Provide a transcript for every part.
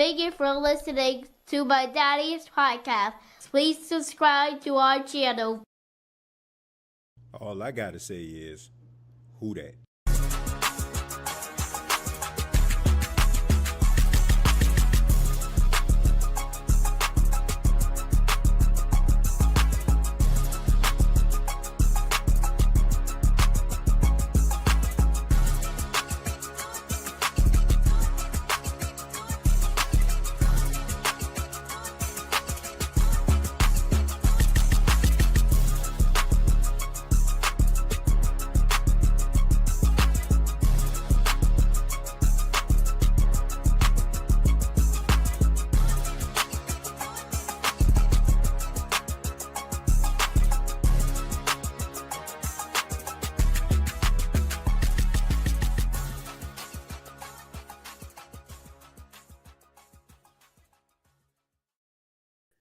Thank you for listening to my daddy's podcast. Please subscribe to our channel. All I gotta say is, who dat?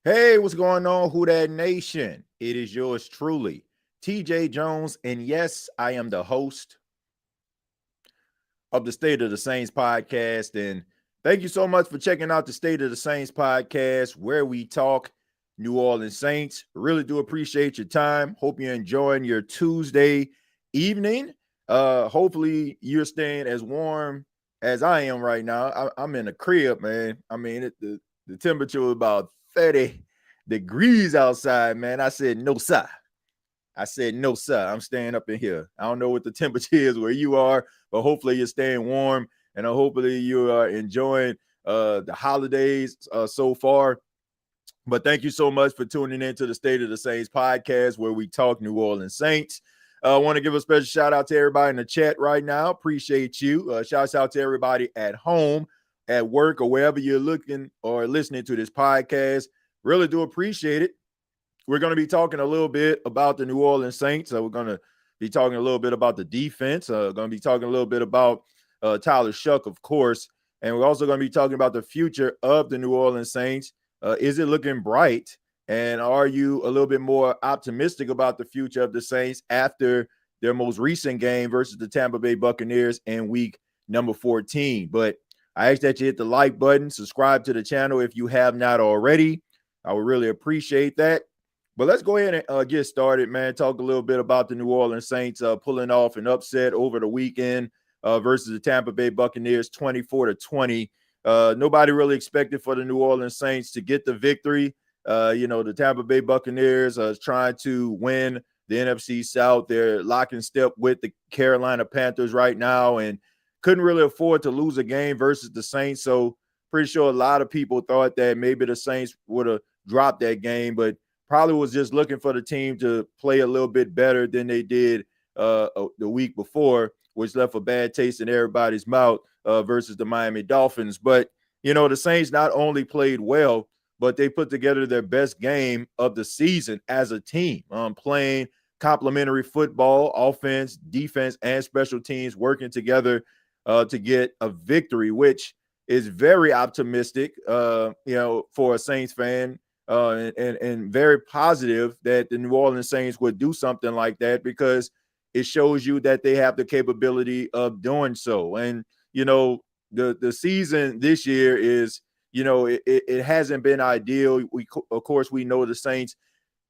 Hey, what's going on, Who Dat Nation? It is yours truly, TJ Jones, and yes, I am the host of the State of the Saints podcast, and thank you so much for checking out the State of the Saints podcast, where we talk New Orleans Saints. Really do appreciate your time. Hope you're enjoying your Tuesday evening. Hopefully you're staying as warm as I am right now. I'm in a crib, man. I mean, the temperature was about 30 degrees outside, man. I said, no, sir. I'm staying up in here. I don't know what the temperature is where you are, but hopefully you're staying warm, and hopefully you are enjoying the holidays so far. But thank you so much for tuning in to the State of the Saints podcast, where we talk New Orleans Saints. I want to give a special shout out to everybody in the chat right now. Appreciate you. Shouts out to everybody at home, at work, or wherever you're looking or listening to this podcast. Really do appreciate it. We're going to be talking a little bit about the New Orleans Saints. We're going to be talking a little bit about the defense. Going to be talking a little bit about Tyler Shough, of course. And we're also going to be talking about the future of the New Orleans Saints. Is it looking bright? And are you a little bit more optimistic about the future of the Saints after their most recent game versus the Tampa Bay Buccaneers in week number 14? But I ask that you hit the like button, subscribe to the channel if you have not already. I would really appreciate that. But let's go ahead and get started, man. Talk a little bit about the New Orleans Saints pulling off an upset over the weekend versus the Tampa Bay Buccaneers, 24-20. Nobody really expected for the New Orleans Saints to get the victory. The Tampa Bay Buccaneers are trying to win the NFC South. They're lock in step with the Carolina Panthers right now and couldn't really afford to lose a game versus the Saints. So pretty sure a lot of people thought that maybe the Saints would have dropped that game, but probably was just looking for the team to play a little bit better than they did the week before, which left a bad taste in everybody's mouth versus the Miami Dolphins. But, the Saints not only played well, but they put together their best game of the season as a team, playing complementary football, offense, defense, and special teams working together to get a victory, which is very optimistic, for a Saints fan. And very positive that the New Orleans Saints would do something like that, because it shows you that they have the capability of doing so. And, the season this year is, it hasn't been ideal. Of course, we know the Saints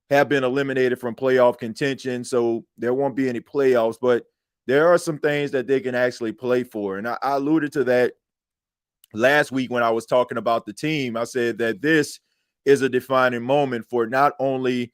have been eliminated from playoff contention, so there won't be any playoffs, but there are some things that they can actually play for. And I alluded to that last week when I was talking about the team. I said that this is a defining moment for not only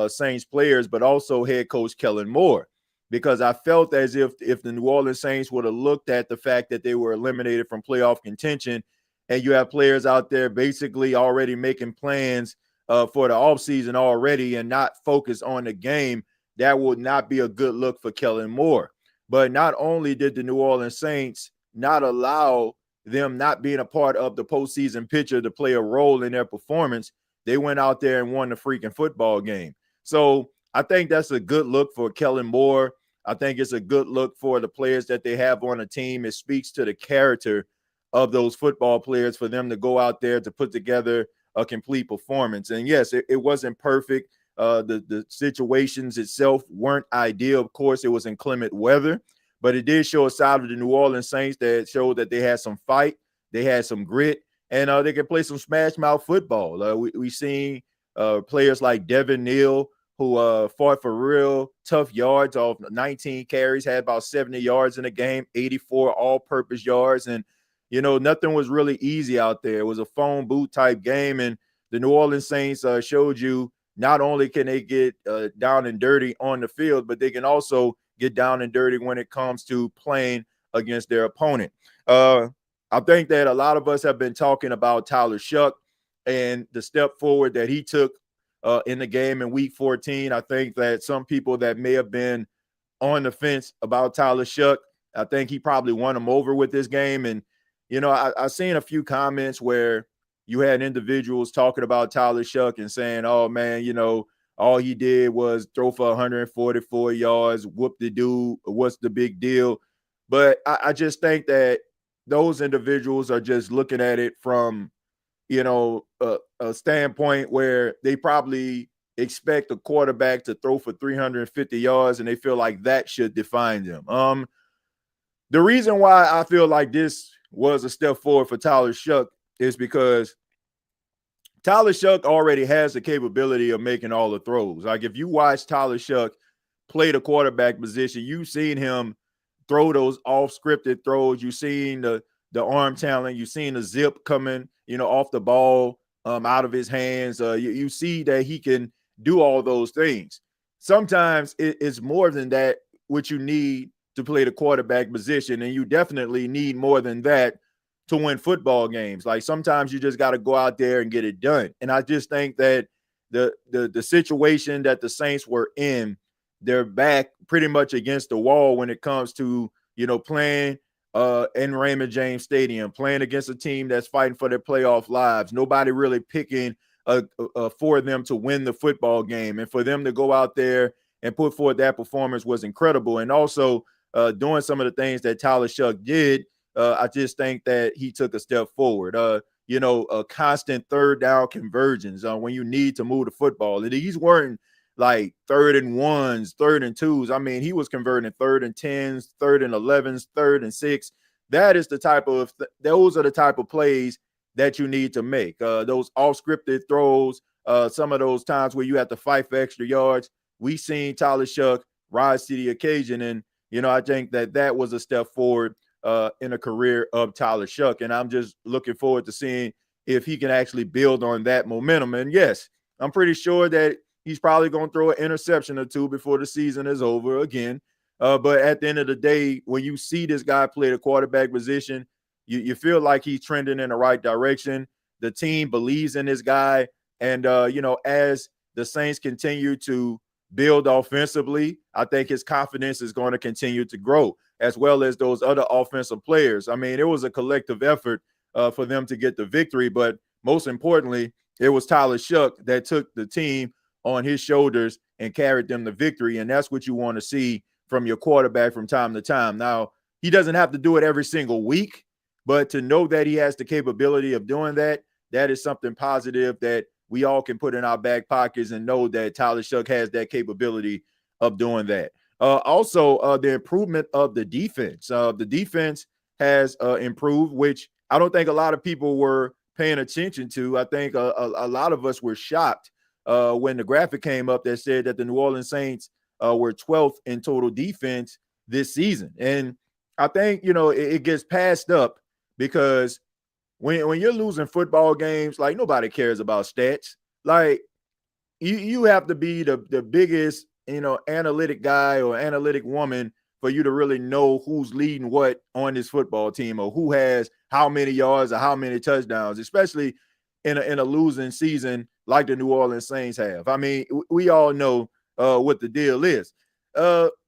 Saints players, but also head coach Kellen Moore, because I felt as if the New Orleans Saints would have looked at the fact that they were eliminated from playoff contention, and you have players out there basically already making plans for the offseason already and not focus on the game, that would not be a good look for Kellen Moore. But not only did the New Orleans Saints not allow them not being a part of the postseason picture to play a role in their performance, they went out there and won the freaking football game. So I think that's a good look for Kellen Moore. I think it's a good look for the players that they have on the team. It speaks to the character of those football players for them to go out there to put together a complete performance. And yes, it wasn't perfect. The situations itself weren't ideal. Of course, it was inclement weather, but it did show a side of the New Orleans Saints that showed that they had some fight, they had some grit, and they can play some smash mouth football. We seen players like Devin Neal, who fought for real tough yards off 19 carries, had about 70 yards in the game, 84 all-purpose yards. And, nothing was really easy out there. It was a phone boot type game. And the New Orleans Saints showed you not only can they get down and dirty on the field, but they can also get down and dirty when it comes to playing against their opponent. I think that a lot of us have been talking about Tyler Shough and the step forward that he took in the game in week 14. I think that some people that may have been on the fence about Tyler Shough, I think he probably won them over with this game. And, I've seen a few comments where you had individuals talking about Tyler Shough and saying, oh, man, all he did was throw for 144 yards, whoop the dude, what's the big deal? But I just think that those individuals are just looking at it from, a standpoint where they probably expect a quarterback to throw for 350 yards and they feel like that should define them. The reason why I feel like this was a step forward for Tyler Shough is because Tyler Shough already has the capability of making all the throws. Like if you watch Tyler Shough play the quarterback position, you've seen him throw those off-scripted throws. You've seen the arm talent. You've seen the zip coming, off the ball, out of his hands. You see that he can do all those things. Sometimes it's more than that what you need to play the quarterback position, and you definitely need more than that to win football games. Like sometimes you just got to go out there and get it done. And I just think that the situation that the Saints were in, they're back pretty much against the wall when it comes to, playing in Raymond James Stadium, playing against a team that's fighting for their playoff lives. Nobody really picking for them to win the football game. And for them to go out there and put forth that performance was incredible. And also doing some of the things that Tyler Shough did, I just think that he took a step forward. A constant third down conversions when you need to move the football. These weren't like 3rd and 1s, 3rd and 2s. I mean, he was converting 3rd and 10s, 3rd and 11s, 3rd and 6. Those are the type of plays that you need to make. Those off-scripted throws, some of those times where you have to fight for extra yards. We've seen Tyler Shough rise to the occasion. And, I think that was a step forward in a career of Tyler Shough. And I'm just looking forward to seeing if he can actually build on that momentum. And yes, I'm pretty sure that he's probably going to throw an interception or two before the season is over again. But at the end of the day, when you see this guy play the quarterback position, you feel like he's trending in the right direction. The team believes in this guy. And, as the Saints continue to build offensively, I think his confidence is going to continue to grow, as well as those other offensive players. I mean, it was a collective effort for them to get the victory. But most importantly, it was Tyler Shough that took the team on his shoulders and carried them to victory. And that's what you want to see from your quarterback from time to time. Now, he doesn't have to do it every single week, but to know that he has the capability of doing that, that is something positive that we all can put in our back pockets and know that Tyler Shough has that capability of doing that. Also, the improvement of the defense. The defense has improved, which I don't think a lot of people were paying attention to. I think a lot of us were shocked when the graphic came up that said that the New Orleans Saints were 12th in total defense this season. And I think, it gets passed up because when you're losing football games, like nobody cares about stats. Like you have to be the biggest, analytic guy or analytic woman for you to really know who's leading what on this football team or who has how many yards or how many touchdowns, especially in a losing season like the New Orleans Saints have. I mean, we all know what the deal is.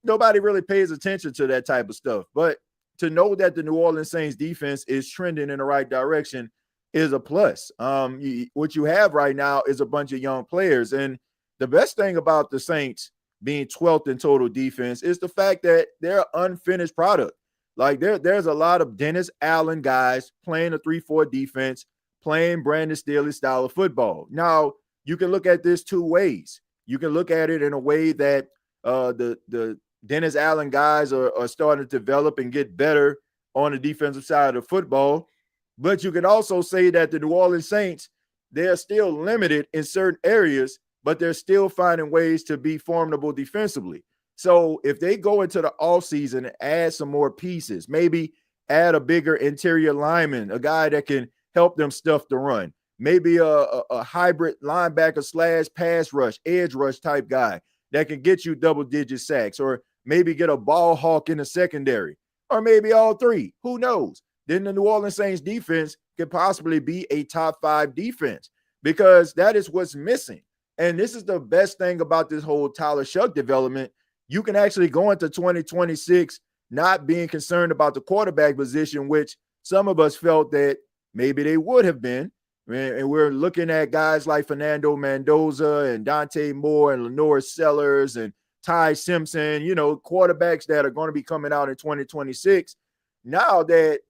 Nobody really pays attention to that type of stuff. But to know that the New Orleans Saints defense is trending in the right direction is a plus. What you have right now is a bunch of young players. And the best thing about the Saints being 12th in total defense is the fact that they're an unfinished product. Like there's a lot of Dennis Allen guys playing a 3-4 defense, playing Brandon Staley style of football. Now, you can look at this two ways. You can look at it in a way that the Dennis Allen guys are starting to develop and get better on the defensive side of football. But you can also say that the New Orleans Saints, they're still limited in certain areas, but they're still finding ways to be formidable defensively. So if they go into the offseason and add some more pieces, maybe add a bigger interior lineman, a guy that can help them stuff the run, maybe a hybrid linebacker slash pass rush, edge rush type guy that can get you double-digit sacks, or maybe get a ball hawk in the secondary, or maybe all three. Who knows? Then the New Orleans Saints defense could possibly be a top 5 defense, because that is what's missing. And this is the best thing about this whole Tyler Shough development. You can actually go into 2026 not being concerned about the quarterback position, which some of us felt that maybe they would have been. And we're looking at guys like Fernando Mendoza and Dante Moore and Lenore Sellers and Ty Simpson, quarterbacks that are going to be coming out in 2026. Now that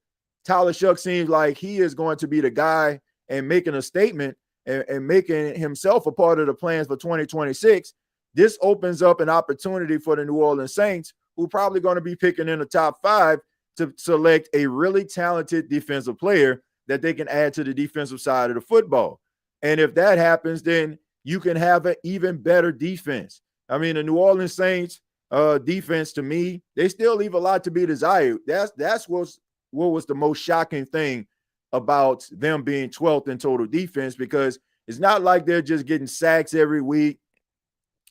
Tyler Shough seems like he is going to be the guy and making a statement and making himself a part of the plans for 2026, this opens up an opportunity for the New Orleans Saints, who are probably going to be picking in the top 5 to select a really talented defensive player that they can add to the defensive side of the football. And if that happens, then you can have an even better defense. I mean, the New Orleans Saints defense, to me, they still leave a lot to be desired. That's what was the most shocking thing about them being 12th in total defense, because it's not like they're just getting sacks every week.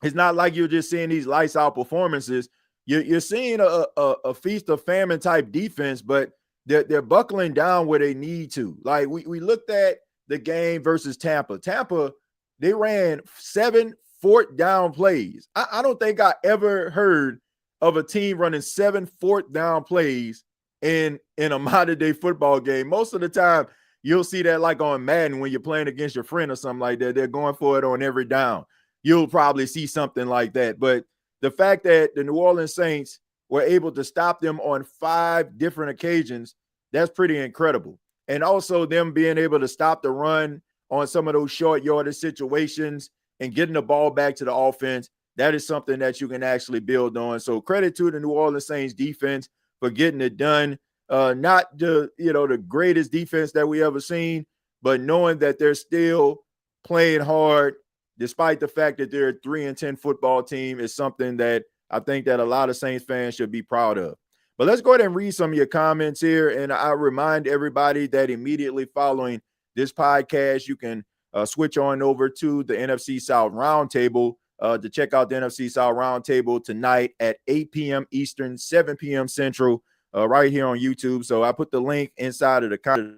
It's not like you're just seeing these lights out performances. You're seeing a feast of famine type defense, but they're buckling down where they need to. Like we looked at the game versus Tampa. Tampa, they ran 7 fourth down plays. I don't think I ever heard of a team running 7 fourth down plays in a modern day football game. Most of the time, you'll see that like on Madden when you're playing against your friend or something like that. They're going for it on every down. You'll probably see something like that. But the fact that the New Orleans Saints were able to stop them on 5 different occasions, that's pretty incredible. And also them being able to stop the run on some of those short yardage situations and getting the ball back to the offense, that is something that you can actually build on. So credit to the New Orleans Saints defense for getting it done. Not the greatest defense that we ever seen, but knowing that they're still playing hard despite the fact that they're a 3-10 football team is something that I think that a lot of Saints fans should be proud of. But let's go ahead and read some of your comments here. And I remind everybody that immediately following this podcast, you can switch on over to the NFC South Roundtable to check out the NFC South Roundtable tonight at 8 p.m. Eastern, 7 p.m. Central, right here on YouTube. So I put the link inside of the comment.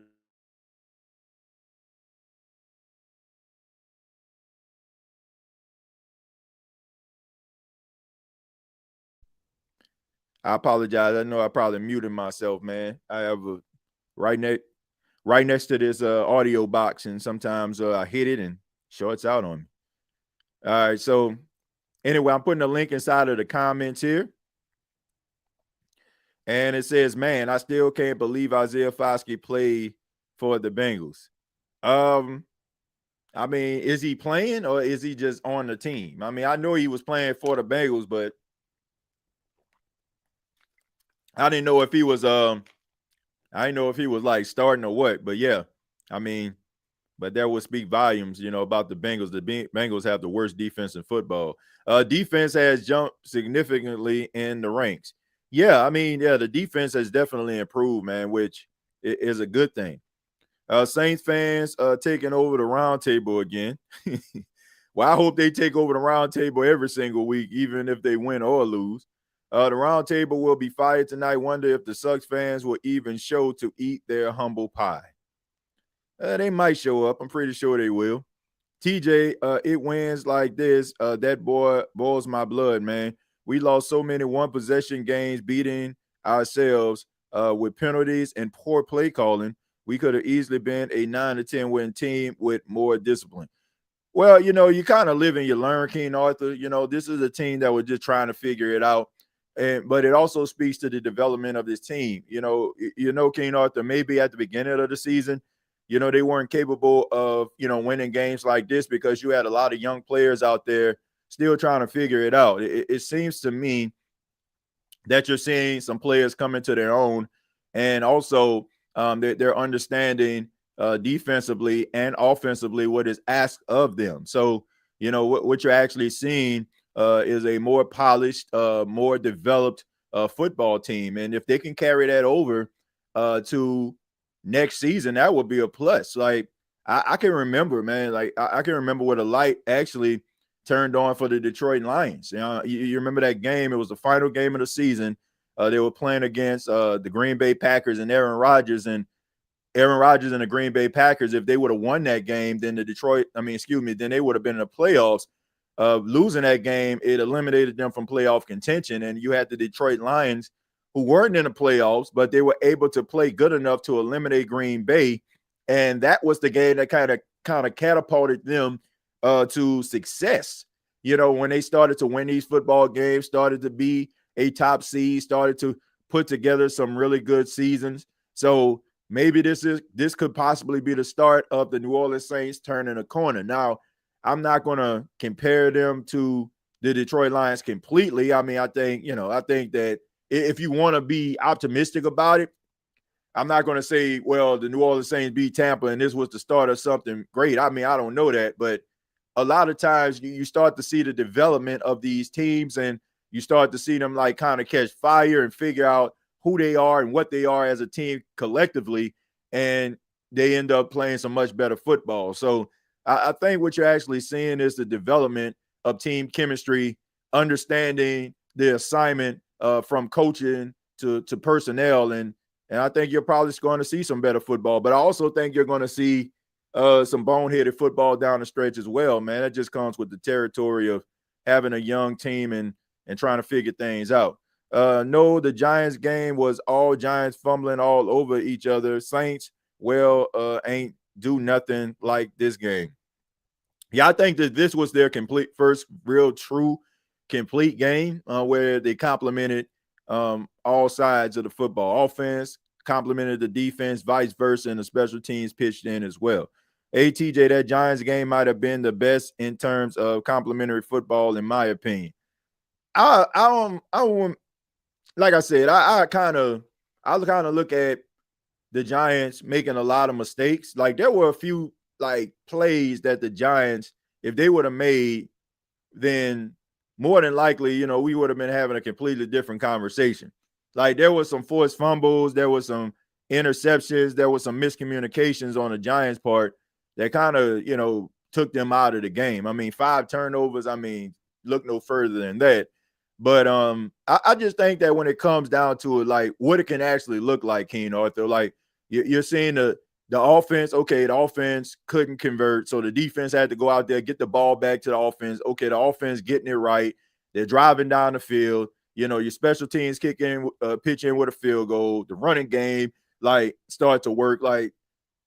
I apologize. I know I probably muted myself, man. I have a right next to this audio box, and sometimes I hit it and shorts out on me. All right, so anyway, I'm putting a link inside of the comments here. And it says, man, I still can't believe Isaiah Foskey played for the Bengals. I mean, is he playing or is he just on the team? I mean, I know he was playing for the Bengals, but I didn't know if he was like starting or what. But yeah, I mean, but that would speak volumes, about the Bengals. The Bengals have the worst defense in football. Defense has jumped significantly in the ranks. Yeah, I mean, the defense has definitely improved, man, which is a good thing. Saints fans taking over the roundtable again. Well, I hope they take over the roundtable every single week, even if they win or lose. The roundtable will be fired tonight. Wonder if the Sucks fans will even show to eat their humble pie. They might show up. I'm pretty sure they will. TJ, it wins like this. That boy boils my blood, man. We lost so many one-possession games beating ourselves with penalties and poor play calling. We could have easily been a 9-10 win team with more discipline. Well, you kind of live and you learn, King Arthur. This is a team that was just trying to figure it out. But it also speaks to the development of this team. King Arthur, maybe at the beginning of the season, they weren't capable of, winning games like this because you had a lot of young players out there still trying to figure it out. It seems to me that you're seeing some players come into their own. And also, They're understanding defensively and offensively what is asked of them. So, what you're actually seeing is a more polished, more developed football team. And if they can carry that over to next season, that would be a plus. Like, I can remember, man, like I can remember where the light actually turned on for the Detroit Lions. You remember that game? It was the final game of the season. They were playing against the Green Bay Packers and Aaron Rodgers and the Green Bay Packers. If they would have won that game, then then they would have been in the playoffs. Losing that game, it eliminated them from playoff contention. And you had the Detroit Lions, who weren't in the playoffs, but they were able to play good enough to eliminate Green Bay. And that was the game that kind of catapulted them to success. When they started to win these football games, started to be a top seed, started to put together some really good seasons. So maybe this could possibly be the start of the New Orleans Saints turning a corner. Now, I'm not going to compare them to the Detroit Lions completely. I mean, I think that if you want to be optimistic about it, I'm not going to say, well, the New Orleans Saints beat Tampa and this was the start of something great. I mean, I don't know that, but a lot of times you start to see the development of these teams and you start to see them like kind of catch fire and figure out who they are and what they are as a team collectively, and they end up playing some much better football. So I think what you're actually seeing is the development of team chemistry, understanding the assignment from coaching to personnel, and I think you're probably going to see some better football. But I also think you're going to see some boneheaded football down the stretch as well, man. That just comes with the territory of having a young team and trying to figure things out. No, the Giants game was all Giants fumbling all over each other. Saints, ain't do nothing like this game. Yeah, I think that this was their first real true complete game where they complemented all sides of the football. Offense complemented the defense, vice versa, and the special teams pitched in as well. ATJ, that Giants game might have been the best in terms of complementary football, in my opinion. I like I said, I kind of look at the Giants making a lot of mistakes. Like there were a few like plays that the Giants, if they would have made, then more than likely, we would have been having a completely different conversation. Like there was some forced fumbles, there was some interceptions, there was some miscommunications on the Giants' part that kind of, took them out of the game. I mean, 5 turnovers, look no further than that. But I just think that when it comes down to it, like what it can actually look like, Keen Arthur, like you're seeing the offense. Okay, the offense couldn't convert, so the defense had to go out there, get the ball back to the offense. Okay, the offense getting it right. They're driving down the field. Your special teams pitch in with a field goal. The running game like start to work. Like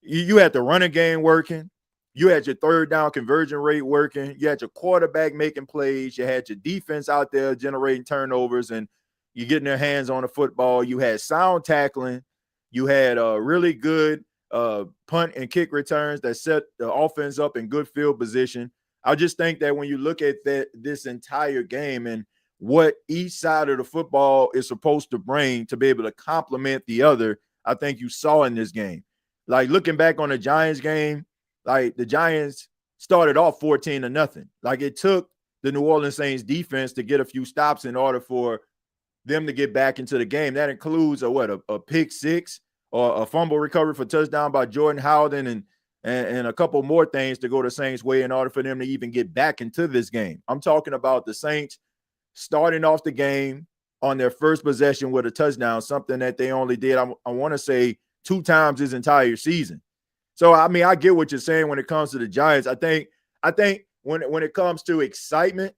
you had the running game working. You had your third down conversion rate working. You had your quarterback making plays. You had your defense out there generating turnovers, and you're getting their hands on the football. You had sound tackling. You had really good punt and kick returns that set the offense up in good field position. I just think that when you look at this entire game and what each side of the football is supposed to bring to be able to complement the other, I think you saw in this game. Like looking back on the Giants game, like the Giants started off 14-0. Like it took the New Orleans Saints defense to get a few stops in order for them to get back into the game. That includes a pick six or a fumble recovery for touchdown by Jordan Howden and a couple more things to go the Saints' way in order for them to even get back into this game. I'm talking about the Saints starting off the game on their first possession with a touchdown, something that they only did, I want to say, 2 times this entire season. So, I get what you're saying when it comes to the Giants. I think when it comes to excitement,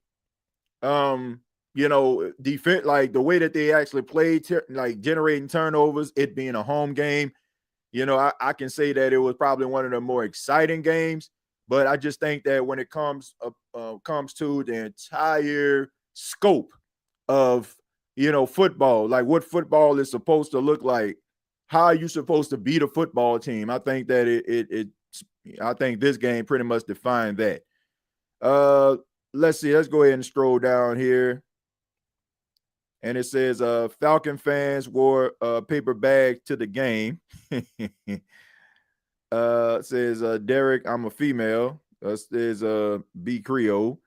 defense, like the way that they actually played, like generating turnovers, it being a home game, I can say that it was probably one of the more exciting games. But I just think that when it comes to the entire scope of, football, like what football is supposed to look like, how are you supposed to beat a football team? I think that I think this game pretty much defined that. Let's see. Let's go ahead and stroll down here. And it says Falcon fans wore a paper bag to the game. Says Derek, I'm a female. Says B Creole.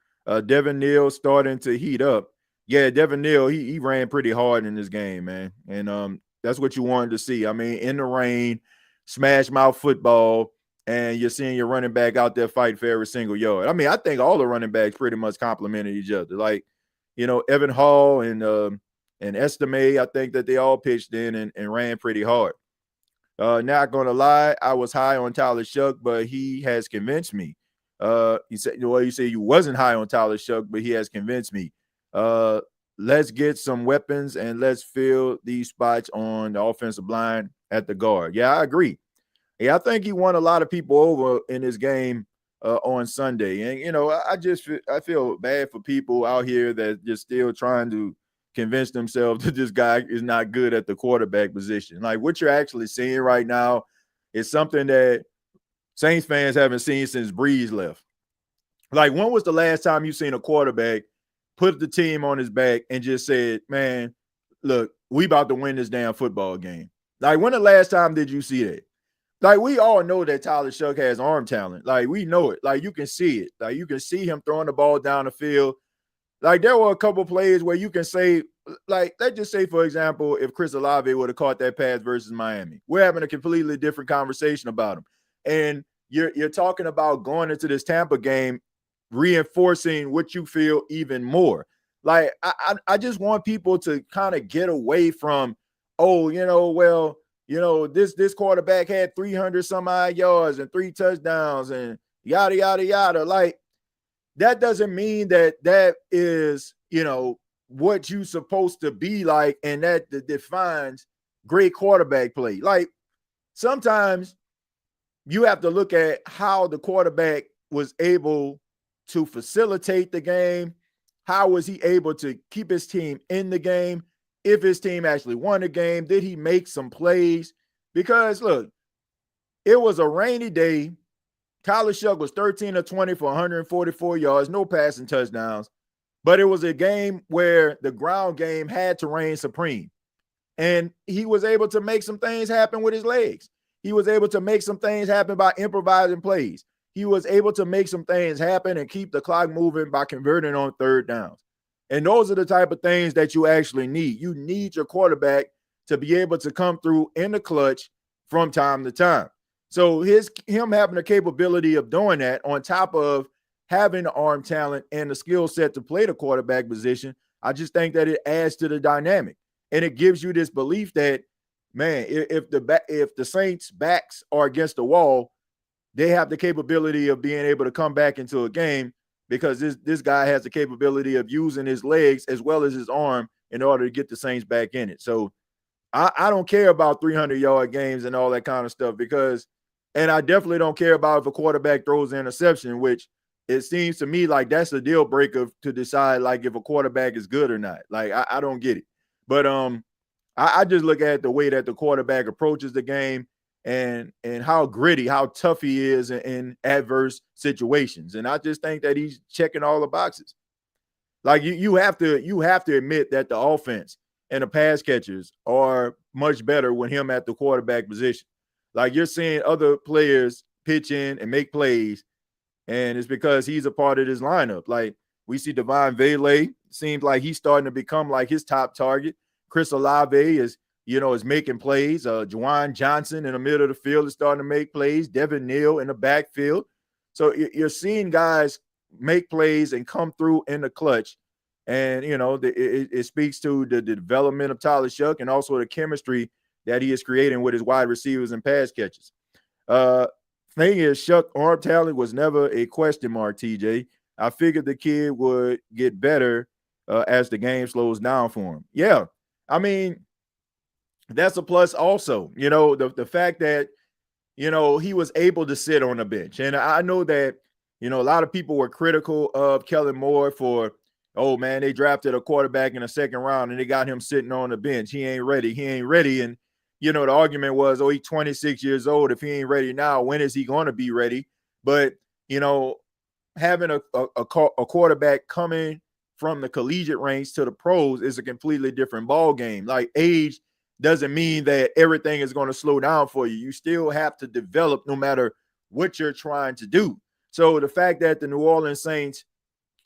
Devin Neal starting to heat up. Yeah, Devin Neal, he ran pretty hard in this game, man. And that's what you wanted to see. I mean, in the rain, smash mouth football, and you're seeing your running back out there fight for every single yard. I mean, I think all the running backs pretty much complemented each other. Like, Evan Hall and Estime, I think that they all pitched in and ran pretty hard. Not gonna lie, I was high on Tyler Shough, but he has convinced me. You said you wasn't high on Tyler Shough, but he has convinced me. Let's get some weapons and let's fill these spots on the offensive line at the guard. Yeah, I agree. Yeah, I think he won a lot of people over in this game on Sunday. And I feel bad for people out here that just still trying to convince themselves that this guy is not good at the quarterback position. Like, what you're actually seeing right now is something that Saints fans haven't seen since Breeze left. Like, when was the last time you seen a quarterback put the team on his back and just said, man, look, we about to win this damn football game? Like, when the last time did you see that? Like, we all know that Tyler Shough has arm talent. Like, we know it. Like, you can see it. Like, you can see him throwing the ball down the field. Like, there were a couple plays where you can say, like, let's just say, for example, if Chris Olave would have caught that pass versus Miami, we're having a completely different conversation about him. And you're talking about going into this Tampa game, reinforcing what you feel even more. Like, I just want people to kind of get away from, this quarterback had 300 some odd yards and 3 touchdowns and yada, yada, yada. Like, that doesn't mean that is, what you supposed to be like, and that defines great quarterback play. Like, sometimes you have to look at how the quarterback was able to facilitate the game. How was he able to keep his team in the game? If his team actually won the game, did he make some plays? Because, look, it was a rainy day. Tyler Shough was 13 of 20 for 144 yards, no passing touchdowns. But it was a game where the ground game had to reign supreme. And he was able to make some things happen with his legs. He was able to make some things happen by improvising plays. He was able to make some things happen and keep the clock moving by converting on third downs. And those are the type of things that you actually need. You need your quarterback to be able to come through in the clutch from time to time. So him having the capability of doing that on top of having the arm talent and the skill set to play the quarterback position, I just think that it adds to the dynamic. And it gives you this belief that, man, if the Saints' backs are against the wall, they have the capability of being able to come back into a game because this guy has the capability of using his legs as well as his arm in order to get the Saints back in it. So I don't care about 300-yard games and all that kind of stuff and I definitely don't care about if a quarterback throws an interception, which it seems to me like that's a deal breaker to decide like if a quarterback is good or not. Like, I don't get it. But I just look at the way that the quarterback approaches the game and how gritty, how tough he is in adverse situations. And I just think that he's checking all the boxes. Like, you have to admit that the offense and the pass catchers are much better with him at the quarterback position. Like, you're seeing other players pitch in and make plays, and it's because he's a part of this lineup. Like, we see Devon Vele, seems like he's starting to become like his top target. Chris Olave is making plays. Juwan Johnson in the middle of the field is starting to make plays. Devin Neal in the backfield. So you're seeing guys make plays and come through in the clutch. And, it speaks to the development of Tyler Shough and also the chemistry that he is creating with his wide receivers and pass catchers. Thing is, Shough arm talent was never a question mark, TJ. I figured the kid would get better as the game slows down for him. Yeah, I mean, that's a plus also. The fact that, he was able to sit on the bench. And I know that, a lot of people were critical of Kellen Moore for, oh, man, they drafted a quarterback in the second round and they got him sitting on the bench. He ain't ready. And, the argument was, oh, he's 26 years old. If he ain't ready now, when is he going to be ready? But, having a quarterback coming from the collegiate ranks to the pros is a completely different ball game. Like, age doesn't mean that everything is going to slow down for you. You still have to develop no matter what you're trying to do. So the fact that the New Orleans Saints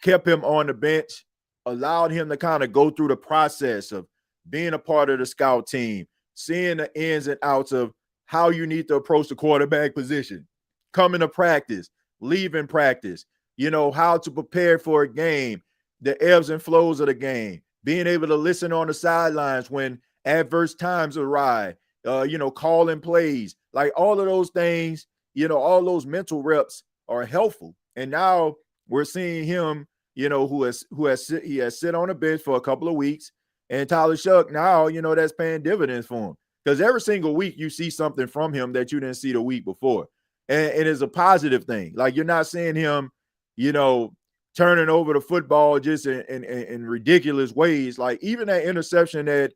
kept him on the bench, allowed him to kind of go through the process of being a part of the scout team, seeing the ins and outs of how you need to approach the quarterback position, coming to practice, leaving practice, how to prepare for a game, the ebbs and flows of the game, being able to listen on the sidelines when adverse times arrive, calling plays, like all of those things, all those mental reps are helpful. And now we're seeing him, who has sit on the bench for a couple of weeks, and Tyler Shough now, that's paying dividends for him, because every single week you see something from him that you didn't see the week before, and it is a positive thing. Like, you're not seeing him, turning over the football just in ridiculous ways. Like, even that interception that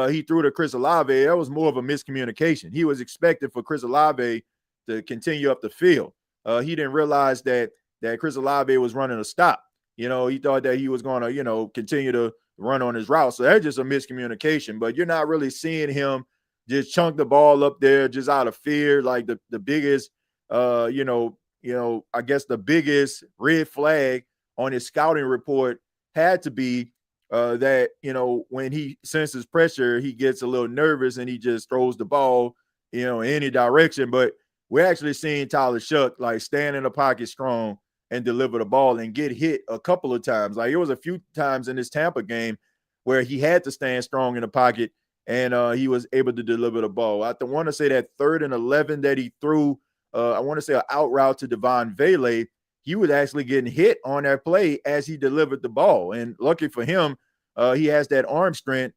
he threw to Chris Olave, that was more of a miscommunication. He was expected for Chris Olave to continue up the field. He didn't realize that Chris Olave was running a stop. He thought that he was going to, continue to run on his route. So that's just a miscommunication. But you're not really seeing him just chunk the ball up there just out of fear. Like, the biggest, I guess the biggest red flag on his scouting report had to be that, when he senses pressure, he gets a little nervous and he just throws the ball, in any direction. But we're actually seeing Tyler Shough, like, stand in the pocket strong and deliver the ball and get hit a couple of times. Like, it was a few times in this Tampa game where he had to stand strong in the pocket and he was able to deliver the ball. I want to say that 3rd and 11 that he threw, I want to say an out route to Devon Vele, he was actually getting hit on that play as he delivered the ball. And lucky for him, he has that arm strength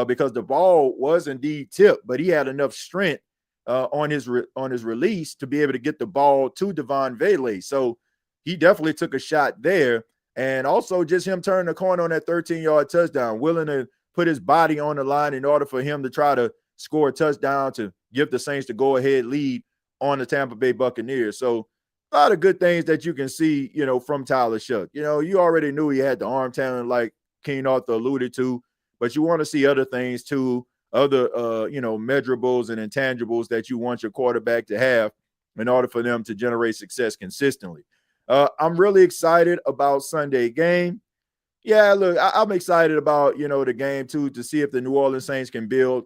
because the ball was indeed tipped, but he had enough strength on his release to be able to get the ball to Devon Vele. So he definitely took a shot there. And also just him turning the corner on that 13-yard touchdown, willing to put his body on the line in order for him to try to score a touchdown to give the Saints the go-ahead lead on the Tampa Bay Buccaneers. So a lot of good things that you can see, from Tyler Shough. You already knew he had the arm talent like King Arthur alluded to, but you want to see other things too, other, measurables and intangibles that you want your quarterback to have in order for them to generate success consistently. I'm really excited about Sunday game. Yeah, look, I'm excited about, the game too, to see if the New Orleans Saints can build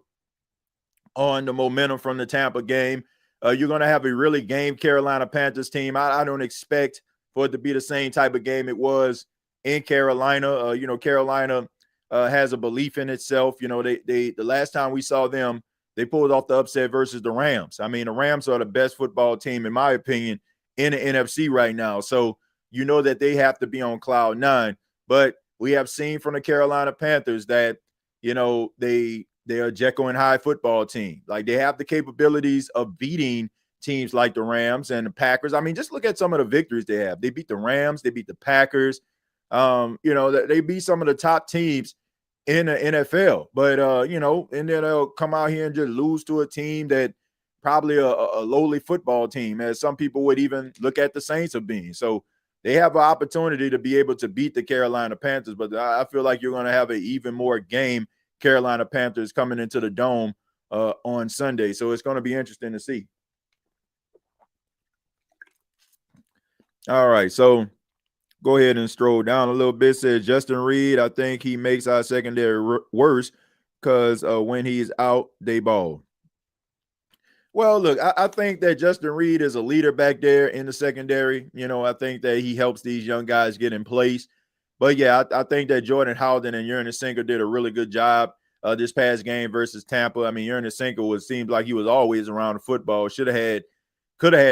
on the momentum from the Tampa game. You're going to have a really game Carolina Panthers team. I don't expect for it to be the same type of game it was in Carolina. Carolina has a belief in itself. The last time we saw them, they pulled off the upset versus the Rams. I mean, the Rams are the best football team, in my opinion, in the NFC right now. So that they have to be on cloud 9. But we have seen from the Carolina Panthers that, they're a Jekyll and Hyde football team. Like, they have the capabilities of beating teams like the Rams and the Packers. I mean, just look at some of the victories they have. They beat the Rams. They beat the Packers. They beat some of the top teams in the NFL. But, and then they'll come out here and just lose to a team that probably a lowly football team, as some people would even look at the Saints of being. So they have an opportunity to be able to beat the Carolina Panthers, but I feel like you're going to have an even more game Carolina Panthers coming into the Dome on Sunday. So it's going to be interesting to see. All right, so go ahead and stroll down a little bit. Says Justin Reed, I think he makes our secondary worse because when he's out, they ball. Well, look, I think that Justin Reed is a leader back there in the secondary. I think that he helps these young guys get in place. But, yeah, I think that Jordan Howden and Ernest Sinker did a really good job this past game versus Tampa. I mean, Ernest Sinker seemed like he was always around the football. Could have had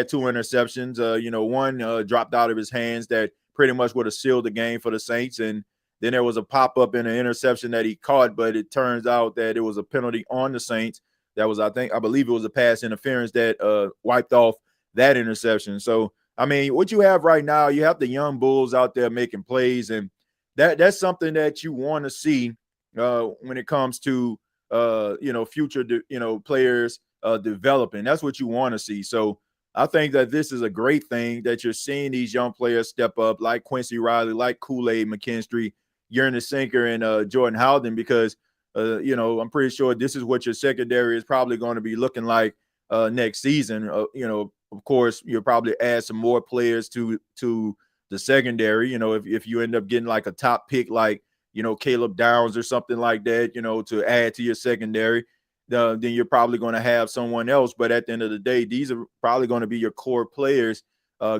2 interceptions. One dropped out of his hands that pretty much would have sealed the game for the Saints. And then there was a pop-up in an interception that he caught, but it turns out that it was a penalty on the Saints. That was, I believe it was a pass interference that wiped off that interception. So, I mean, what you have right now, you have the young bulls out there making plays, and that's something that you want to see when it comes to, future, players developing. That's what you want to see. So I think that this is a great thing that you're seeing these young players step up, like Quincy Riley, like Kool-Aid McKinstry, Yearn Sinker and Jordan Howden, because I'm pretty sure this is what your secondary is probably going to be looking like next season. Of course, you'll probably add some more players to the secondary. If you end up getting like a top pick, like Caleb Downs or something like that, to add to your secondary, then you're probably going to have someone else. But at the end of the day, these are probably going to be your core players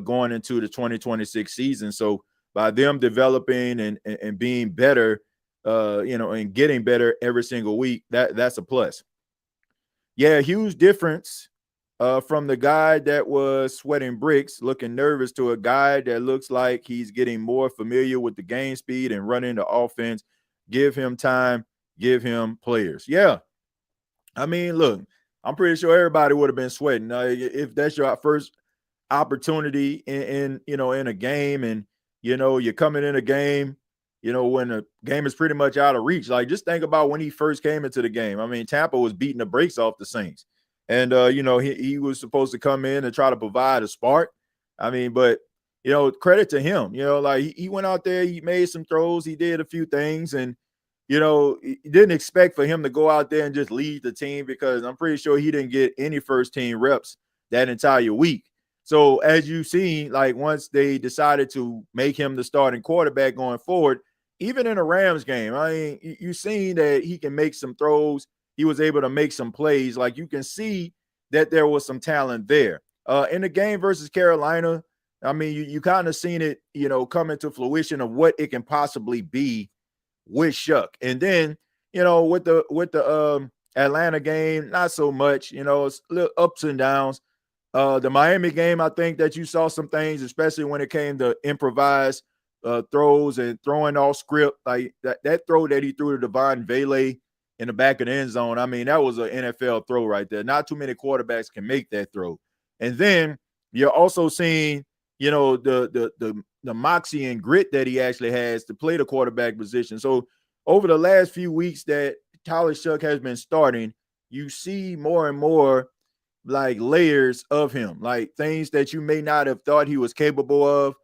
going into the 2026 season. So by them developing and being better, and getting better every single week, that's a plus. Yeah, huge difference from the guy that was sweating bricks, looking nervous, to a guy that looks like he's getting more familiar with the game speed and running the offense. Give him time, give him players. Yeah. I mean, look, I'm pretty sure everybody would have been sweating. If that's your first opportunity in a game, and you're coming in a game, when the game is pretty much out of reach. Like, just think about when he first came into the game. I mean, Tampa was beating the brakes off the Saints. And, he was supposed to come in and try to provide a spark. I mean, but, credit to him. Like, he went out there, he made some throws, he did a few things. And, you didn't expect for him to go out there and just lead the team, because I'm pretty sure he didn't get any first team reps that entire week. So as you've seen, like, once they decided to make him the starting quarterback going forward, even in a Rams game, I mean, you've seen that he can make some throws. He was able to make some plays. Like, you can see that there was some talent there. In the game versus Carolina, I mean, you kind of seen it, come into fruition of what it can possibly be with Shough. And then, with the Atlanta game, not so much. It's little ups and downs. The Miami game, I think that you saw some things, especially when it came to improvised throws and throwing off script. Like that throw that he threw to Devon Vele in the back of the end zone. I mean, that was an NFL throw right there. Not too many quarterbacks can make that throw. And then you're also seeing, the moxie and grit that he actually has to play the quarterback position. So over the last few weeks that Tyler Shough has been starting, you see more and more like layers of him, like things that you may not have thought he was capable of,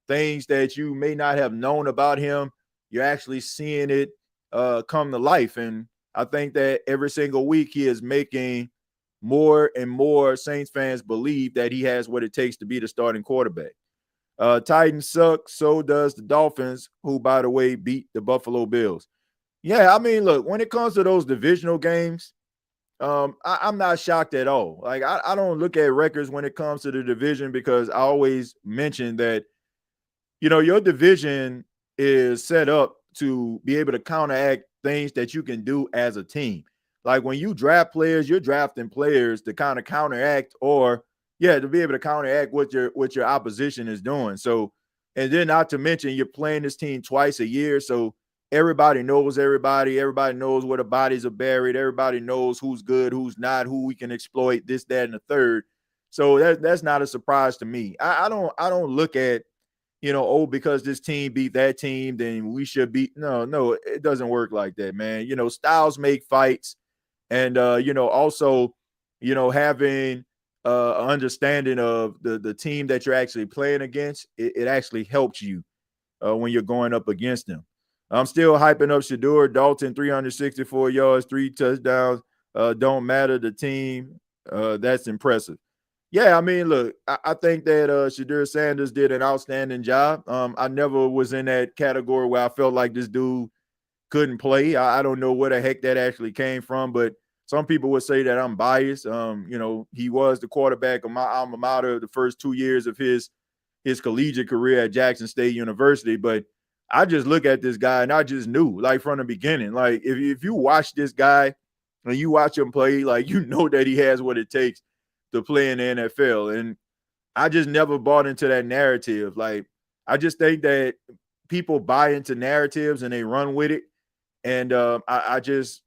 things that you may not have known about him. You're actually seeing it come to life. And I think that every single week he is making more and more Saints fans believe that he has what it takes to be the starting quarterback. Titans suck, so does the Dolphins, who, by the way, beat the Buffalo Bills. Yeah, I mean, look, when it comes to those divisional games, I'm not shocked at all. Like, I don't look at records when it comes to the division, because I always mention that, your division is set up to be able to counteract things that you can do as a team. Like, when you draft players, you're drafting players to kind of counteract, or to be able to counteract what your opposition is doing. So, and then not to mention, you're playing this team twice a year. So everybody knows everybody. Everybody knows where the bodies are buried. Everybody knows who's good, who's not, who we can exploit, this, that, and the third. So that's not a surprise to me. I don't look at, because this team beat that team, then we should beat. No, it doesn't work like that, man. Styles make fights. And, also, having understanding of the team that you're actually playing against, it actually helps you when you're going up against them. I'm still hyping up Shedeur Dalton, 364 yards, 3 touchdowns. Don't matter the team. That's impressive. Yeah, I mean, look, I think that Shedeur Sanders did an outstanding job. I never was in that category where I felt like this dude couldn't play. I don't know where the heck that actually came from, but some people would say that I'm biased. He was the quarterback of my alma mater the first 2 years of his collegiate career at Jackson State University. But I just look at this guy and I just knew, like, from the beginning, like, if you watch this guy and you watch him play, like, that he has what it takes to play in the NFL. And I just never bought into that narrative. Like, I just think that people buy into narratives and they run with it. And I just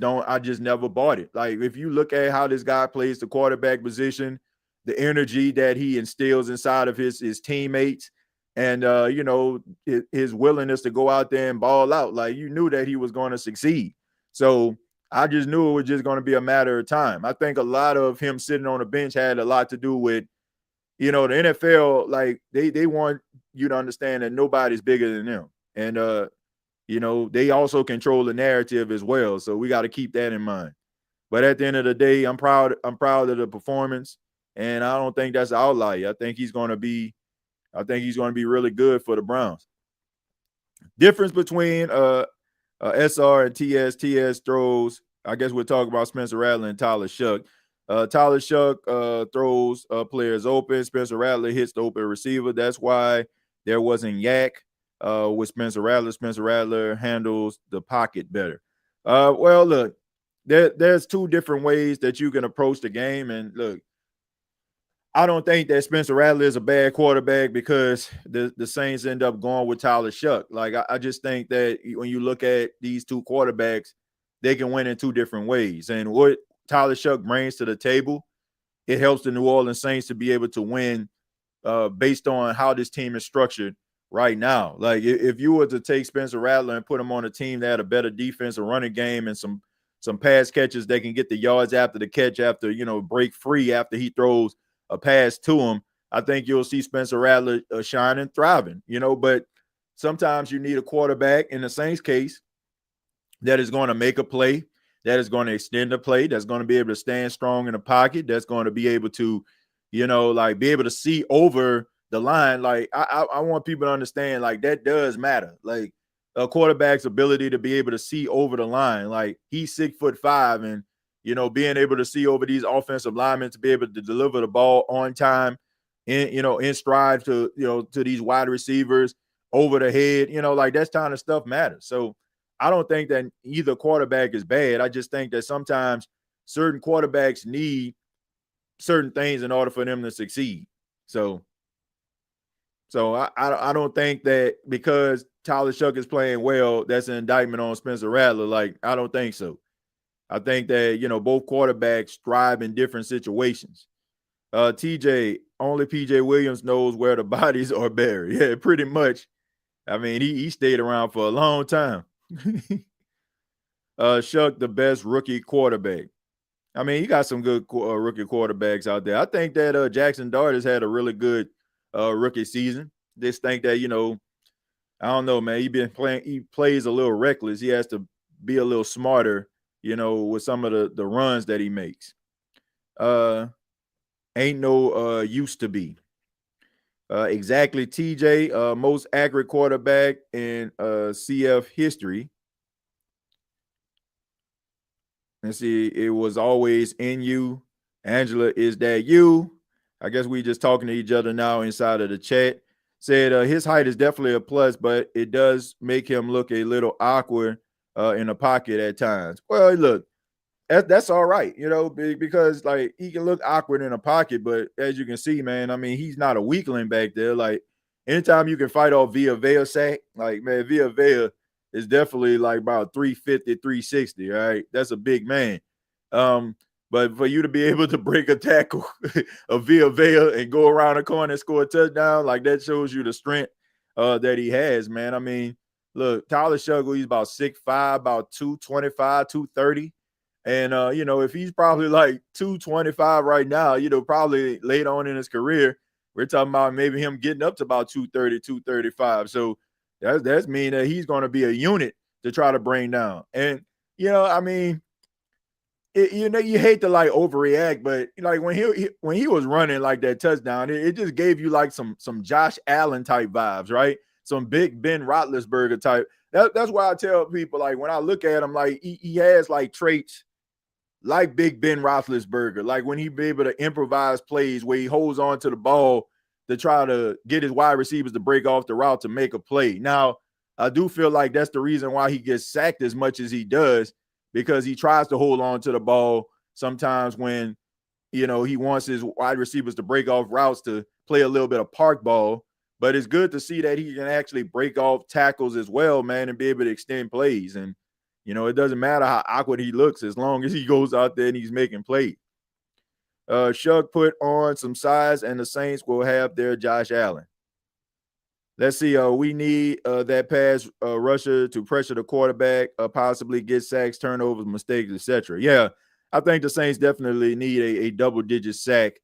never bought it. Like, if you look at how this guy plays the quarterback position, the energy that he instills inside of his teammates, and his willingness to go out there and ball out, like, you knew that he was going to succeed. So I just knew it was just going to be a matter of time. I think a lot of him sitting on the bench had a lot to do with, the NFL, like, they want you to understand that nobody's bigger than them. And they also control the narrative as well. So we got to keep that in mind. But at the end of the day, I'm proud of the performance, and I don't think that's an outlier. I think he's going to be really good for the Browns. Difference between SR and TS. TS throws. I guess we'll talk about Spencer Rattler and Tyler Shough. Tyler Shough throws players open. Spencer Rattler hits the open receiver. That's why there wasn't yak with Spencer Rattler. Spencer Rattler handles the pocket better. Well, look, there's two different ways that you can approach the game. And look, I don't think that Spencer Rattler is a bad quarterback because the Saints end up going with Tyler Shough. Like, I just think that when you look at these two quarterbacks, they can win in two different ways. And what Tyler Shough brings to the table, it helps the New Orleans Saints to be able to win based on how this team is structured right now. Like, if you were to take Spencer Rattler and put him on a team that had a better defense, a running game, and some pass catches, they can get the yards after the catch, after, break free after he throws a pass to him, I think you'll see Spencer Rattler shining, thriving, but sometimes you need a quarterback, in the Saints case, that is going to make a play, that is going to extend the play, that's going to be able to stand strong in the pocket, that's going to be able to, be able to see over the line. Like, I want people to understand, like, that does matter. Like, a quarterback's ability to be able to see over the line. Like, he's 6'5", and being able to see over these offensive linemen, to be able to deliver the ball on time, in stride to these wide receivers over the head, like, that kind of stuff matters. So I don't think that either quarterback is bad. I just think that sometimes certain quarterbacks need certain things in order for them to succeed. So I don't think that because Tyler Shough is playing well, that's an indictment on Spencer Rattler. Like, I don't think so. I think that, both quarterbacks thrive in different situations. TJ, only PJ Williams knows where the bodies are buried. Yeah, pretty much. I mean, he stayed around for a long time. Shough, the best rookie quarterback. I mean, he got some good rookie quarterbacks out there. I think that Jackson Dart has had a really good rookie season. Just think that, I don't know, man. He plays a little reckless. He has to be a little smarter, with some of the runs that he makes. Ain't no used to be. Exactly, TJ, most accurate quarterback in CF history. Let's see, it was always in you. Angela, is that you? I guess we just talking to each other now inside of the chat. Said his height is definitely a plus, but it does make him look a little awkward in the pocket at times. Well, look, that's all right, because, like, he can look awkward in a pocket, but as you can see, man, I mean, he's not a weakling back there. Like, anytime you can fight off Villa sack, like, man, Villa is definitely like about 350, 360, right? That's a big man. But for you to be able to break a tackle of Villa and go around the corner and score a touchdown, like, that shows you the strength that he has, man. I mean, look, Tyler Shough, he's about 6'5", about 225, 230. And, if he's probably like 225 right now, probably late on in his career, we're talking about maybe him getting up to about 230, 235. So that's mean that he's going to be a unit to try to bring down. And, I mean, you hate to, like, overreact, but, like, when he was running like that touchdown, it just gave you like some Josh Allen type vibes, right? Some big Ben Roethlisberger type. That's why I tell people, like, when I look at him, like, he has like traits like Big Ben Roethlisberger, like when he be able to improvise plays where he holds on to the ball to try to get his wide receivers to break off the route to make a play. Now, I do feel like that's the reason why he gets sacked as much as he does, because he tries to hold on to the ball sometimes when, he wants his wide receivers to break off routes to play a little bit of park ball. But it's good to see that he can actually break off tackles as well, man, and be able to extend plays. And, it doesn't matter how awkward he looks as long as he goes out there and he's making plays. Shough put on some size, and the Saints will have their Josh Allen. Let's see. We need that pass rusher to pressure the quarterback, possibly get sacks, turnovers, mistakes, etc. Yeah, I think the Saints definitely need a double-digit sack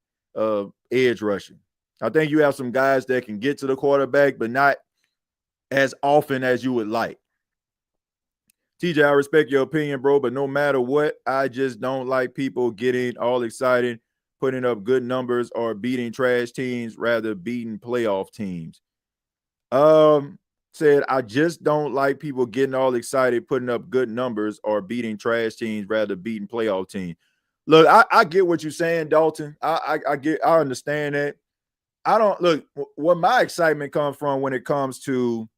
edge rusher. I think you have some guys that can get to the quarterback, but not as often as you would like. TJ, I respect your opinion, bro, but no matter what, I just don't like people getting all excited, putting up good numbers, or beating trash teams, rather beating playoff teams. Said, I just don't like people getting all excited, putting up good numbers, or beating trash teams, rather beating playoff teams. Look, I get what you're saying, Dalton. I understand that. I don't look what my excitement comes from when it comes to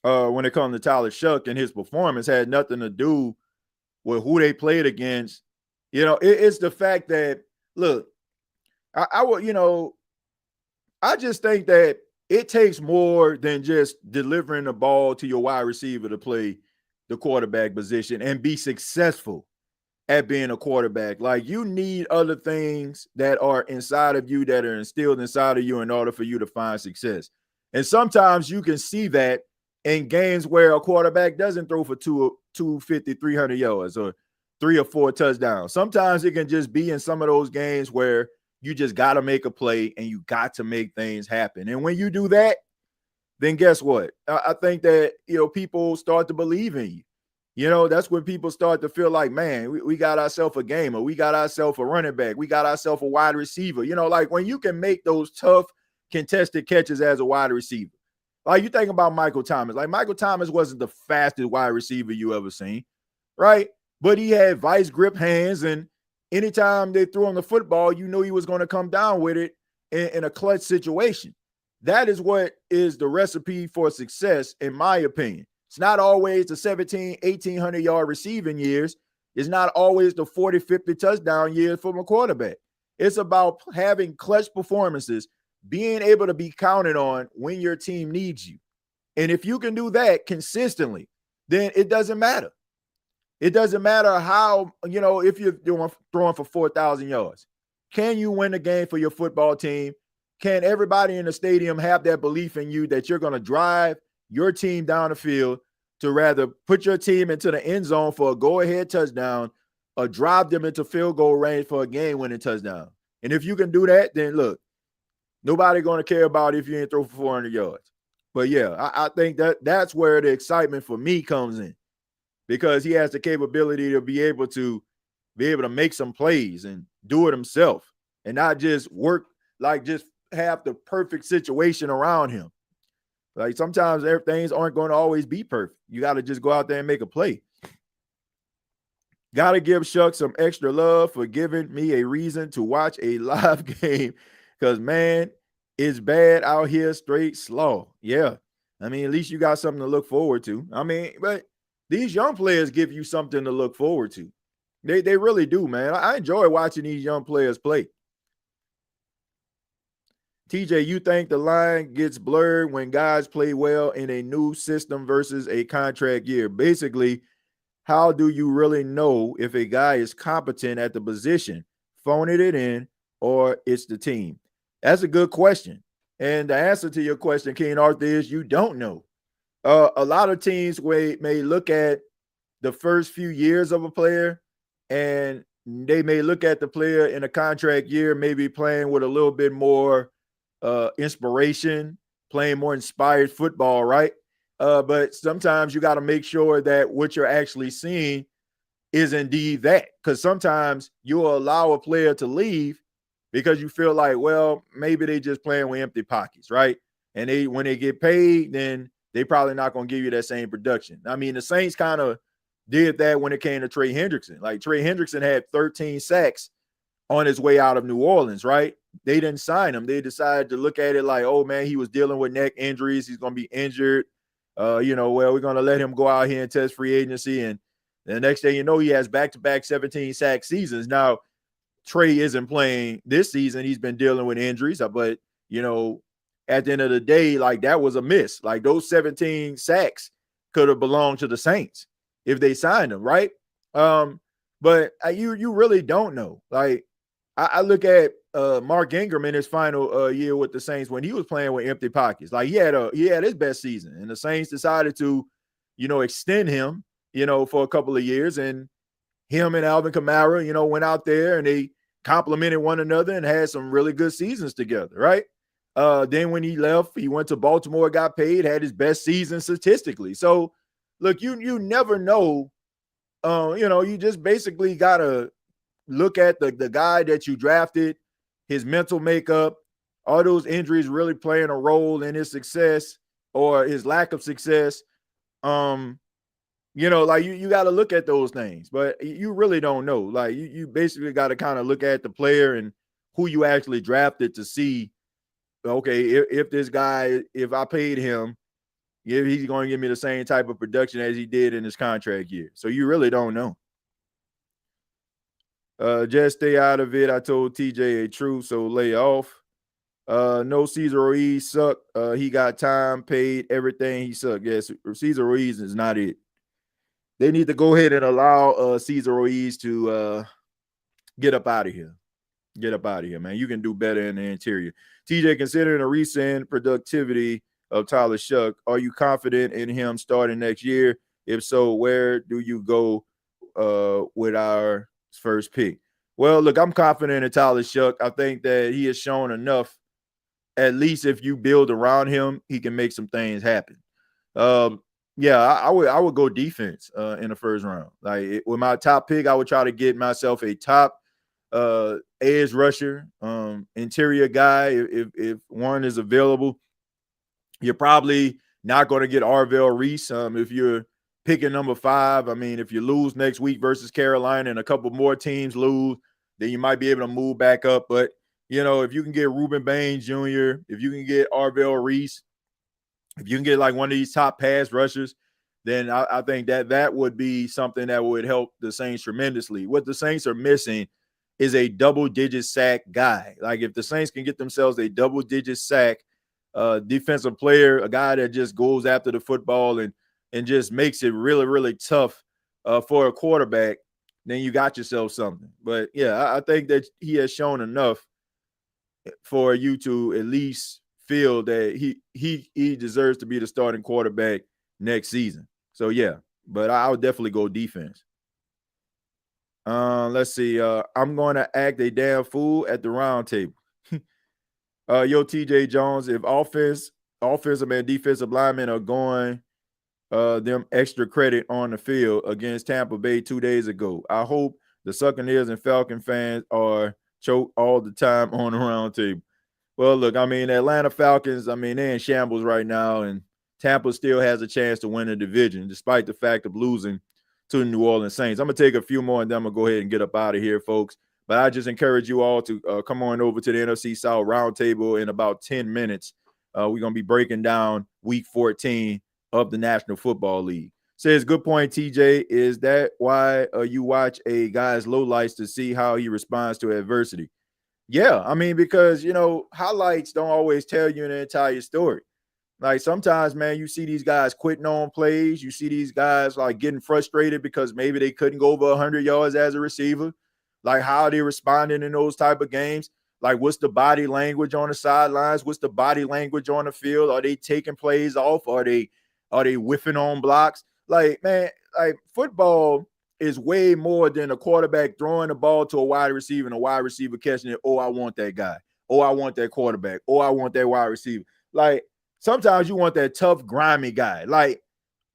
Tyler Shough and his performance had nothing to do with who they played against. It's the fact that look, I would, I just think that it takes more than just delivering the ball to your wide receiver to play the quarterback position and be successful at being a quarterback. Like, you need other things that are inside of you, that are instilled inside of you, in order for you to find success. And sometimes you can see that in games where a quarterback doesn't throw for 250, 300 yards or 3 or 4 touchdowns. Sometimes it can just be in some of those games where you just got to make a play and you got to make things happen. And when you do that, then guess what? I think that, people start to believe in you. That's when people start to feel like, man, we got ourselves a gamer. We got ourselves a running back. We got ourselves a wide receiver. Like when you can make those tough contested catches as a wide receiver. Like, you think about Michael Thomas. Like, Michael Thomas wasn't the fastest wide receiver you ever seen, right? But he had vice grip hands, and anytime they threw him the football, you knew he was going to come down with it in a clutch situation. That is what is the recipe for success, in my opinion. It's not always the 1,800-yard receiving years. It's not always the 40, 50 touchdown years from a quarterback. It's about having clutch performances, being able to be counted on when your team needs you. And if you can do that consistently, then it doesn't matter. It doesn't matter how, if you're throwing for 4,000 yards. Can you win the game for your football team? Can everybody in the stadium have that belief in you that you're going to drive your team down the field to rather put your team into the end zone for a go-ahead touchdown or drive them into field goal range for a game-winning touchdown? And if you can do that, then look, nobody going to care about if you ain't throw for 400 yards. But yeah, I think that's where the excitement for me comes in, because he has the capability to be able to make some plays and do it himself, and not just work, like just have the perfect situation around him. Like, sometimes things aren't going to always be perfect. You got to just go out there and make a play. Got to give Shough some extra love for giving me a reason to watch a live game, because, man, it's bad out here, straight slow. Yeah. I mean, at least you got something to look forward to. I mean, but these young players give you something to look forward to. They really do, man. I enjoy watching these young players play. TJ, you think the line gets blurred when guys play well in a new system versus a contract year? Basically, how do you really know if a guy is competent at the position, phoning it in, or it's the team? That's a good question. And the answer to your question, King Arthur, is you don't know. A lot of teams may look at the first few years of a player, and they may look at the player in a contract year, maybe playing with a little bit more inspiration, playing more inspired football, right? But sometimes you got to make sure that what you're actually seeing is indeed that, because sometimes you'll allow a player to leave because you feel like, well, maybe they just playing with empty pockets, right? And when they get paid, then they probably not going to give you that same production. I mean, the Saints kind of did that when it came to Trey Hendrickson. Like, Trey Hendrickson had 13 sacks on his way out of New Orleans, right? They didn't sign him. They decided to look at it like, oh, man, he was dealing with neck injuries. He's going to be injured. Well, we're going to let him go out here and test free agency. And the next thing you know, he has back-to-back 17 sack seasons. Now, Trey isn't playing this season. He's been dealing with injuries. But, at the end of the day, like, that was a miss. Like, those 17 sacks could have belonged to the Saints if they signed him, right? But you really don't know. Like, I look at Mark Ingram in his final year with the Saints when he was playing with empty pockets. Like, he had his best season, and the Saints decided to, extend him, for a couple of years, and him and Alvin Kamara, went out there and they complimented one another and had some really good seasons together, right? Then when he left, he went to Baltimore, got paid, had his best season statistically. So, look, you never know. You just basically got to look at the guy that you drafted, his mental makeup, all those injuries really playing a role in his success or his lack of success. Like you got to look at those things, but you really don't know. Like you basically got to kind of look at the player and who you actually drafted to see, okay, if this guy, if I paid him, if he's going to give me the same type of production as he did in his contract year. So you really don't know. Just stay out of it. I told TJ a truth, so lay off. No, Cesar Ruiz sucked. He got time, paid, everything. He sucked. Yes, Cesar Ruiz is not it. They need to go ahead and allow Cesar Ruiz to get up out of here. Get up out of here, man. You can do better in the interior. TJ, considering the recent productivity of Tyler Shough, are you confident in him starting next year? If so, where do you go with our first pick? Well, look, I'm confident in Tyler Shough. I think that he has shown enough. At least if you build around him, he can make some things happen. I would go defense in the first round. Like with my top pick, I would try to get myself a top edge rusher, interior guy. If one is available, you're probably not going to get Arvell Reese. If you're picking number 5, I mean, if you lose next week versus Carolina and a couple more teams lose, then you might be able to move back up. But if you can get Reuben Baines Jr., if you can get Arvell Reese, if you can get like one of these top pass rushers, then I think that would be something that would help the Saints tremendously. What the Saints are missing is a double-digit sack guy. Like if the Saints can get themselves a double-digit sack defensive player, a guy that just goes after the football and just makes it really, really tough for a quarterback, then you got yourself something. But, yeah, I think that he has shown enough for you to at least feel that he deserves to be the starting quarterback next season. So, yeah, but I would definitely go defense. Let's see. I'm going to act a damn fool at the round table. TJ Jones, if offensive and defensive linemen are going them extra credit on the field against Tampa Bay 2 days ago, I hope the Buccaneers and Falcon fans are choked all the time on the round table. Well, look, I mean, Atlanta Falcons, I mean, they're in shambles right now, and Tampa still has a chance to win the division despite the fact of losing to the New Orleans Saints. I'm going to take a few more, and then I'm going to go ahead and get up out of here, folks. But I just encourage you all to come on over to the NFC South Roundtable in about 10 minutes. We're going to be breaking down Week 14 of the National Football League. Says, good point, TJ. Is that why you watch a guy's lowlights to see how he responds to adversity? Yeah, I mean, because, highlights don't always tell you the entire story. Like sometimes, man, you see these guys quitting on plays. You see these guys like getting frustrated because maybe they couldn't go over 100 yards as a receiver. Like how are they responding in those type of games? Like what's the body language on the sidelines? What's the body language on the field? Are they taking plays off? Are they whiffing on blocks? Like, man, like football is way more than a quarterback throwing the ball to a wide receiver and a wide receiver catching it. Oh, I want that guy. Oh, I want that quarterback. Oh, I want that wide receiver. Like sometimes you want that tough, grimy guy. Like,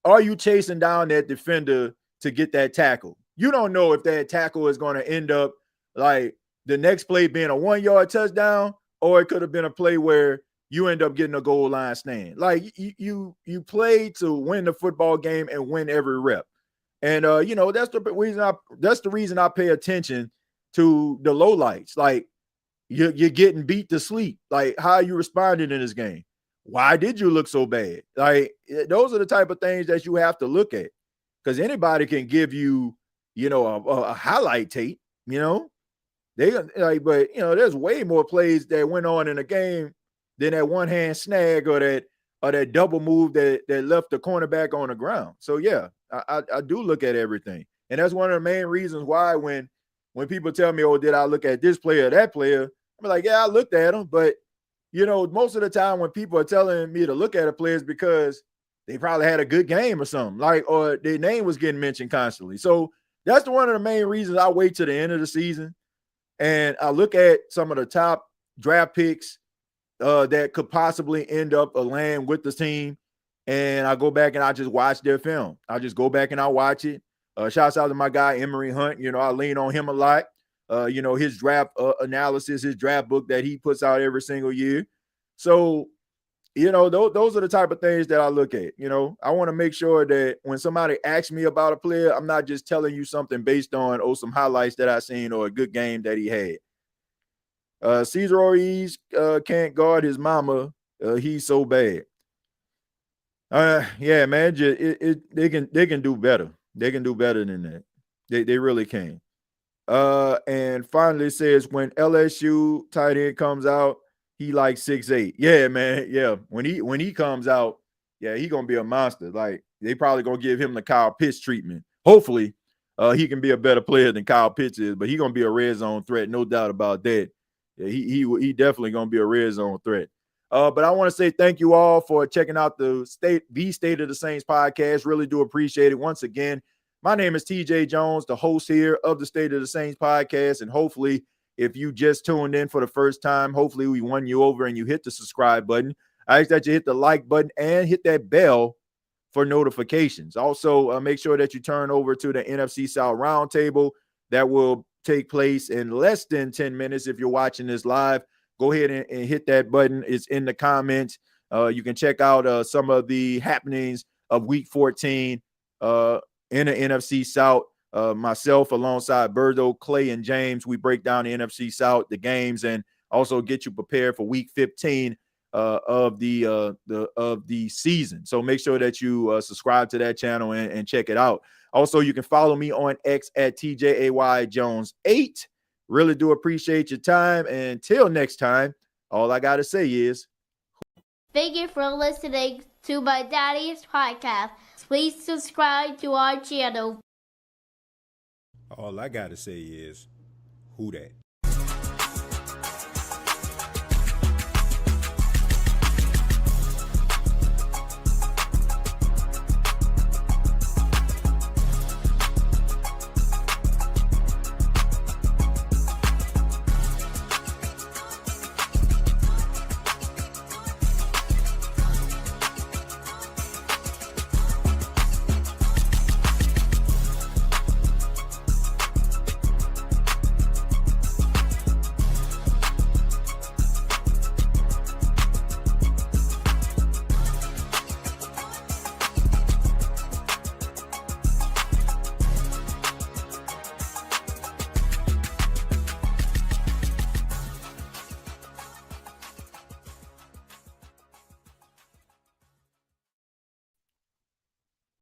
are you chasing down that defender to get that tackle? You don't know if that tackle is going to end up like the next play being a 1-yard touchdown, or it could have been a play where you end up getting a goal line stand. Like you play to win the football game and win every rep. And that's the reason I pay attention to the lowlights. Like you're getting beat to sleep. Like how are you responding in this game? Why did you look so bad? Like those are the type of things that you have to look at, because anybody can give you, a highlight tape. They like, but there's way more plays that went on in the game than that one hand snag or that double move that left the cornerback on the ground. So yeah, I do look at everything, and that's one of the main reasons why when people tell me, oh, did I look at this player or that player? I'm like, yeah, I looked at them, but most of the time when people are telling me to look at a player is because they probably had a good game or something, like, or their name was getting mentioned constantly. So that's one of the main reasons I wait to the end of the season and I look at some of the top draft picks that could possibly end up land with the team. And I go back and I just watch their film. I just go back and I watch it. Shouts out to my guy, Emery Hunt. I lean on him a lot. His draft analysis, his draft book that he puts out every single year. So, those are the type of things that I look at. I want to make sure that when somebody asks me about a player, I'm not just telling you something based on some highlights that I seen or a good game that he had. Cesar Ruiz can't guard his mama. He's so bad. Yeah, man. They can do better. They can do better than that. They really can. And finally it says when LSU tight end comes out, he like 6'8". Yeah, man. Yeah. When he comes out, yeah, he gonna be a monster. Like they probably gonna give him the Kyle Pitts treatment. Hopefully, he can be a better player than Kyle Pitts is, but he gonna be a red zone threat, no doubt about that. Yeah, he definitely gonna be a red zone threat. But I want to say thank you all for checking out the State of the Saints podcast. Really do appreciate it. Once again, my name is TJ Jones, the host here of the State of the Saints podcast. And hopefully, if you just tuned in for the first time, hopefully we won you over and you hit the subscribe button. I ask that you hit the like button and hit that bell for notifications. Also, make sure that you turn over to the NFC South Roundtable. That will take place in less than 10 minutes if you're watching this live. Go ahead and hit that button. It's in the comments. You can check out some of the happenings of Week 14 in the NFC South. Myself, alongside Berto, Clay, and James, we break down the NFC South, the games, and also get you prepared for Week 15 of the season. So make sure that you subscribe to that channel and check it out. Also, you can follow me on X at TJAYJones8. Really do appreciate your time. And until next time, all I got to say is thank you for listening to my daddy's podcast. Please subscribe to our channel. all I got to say is who dat?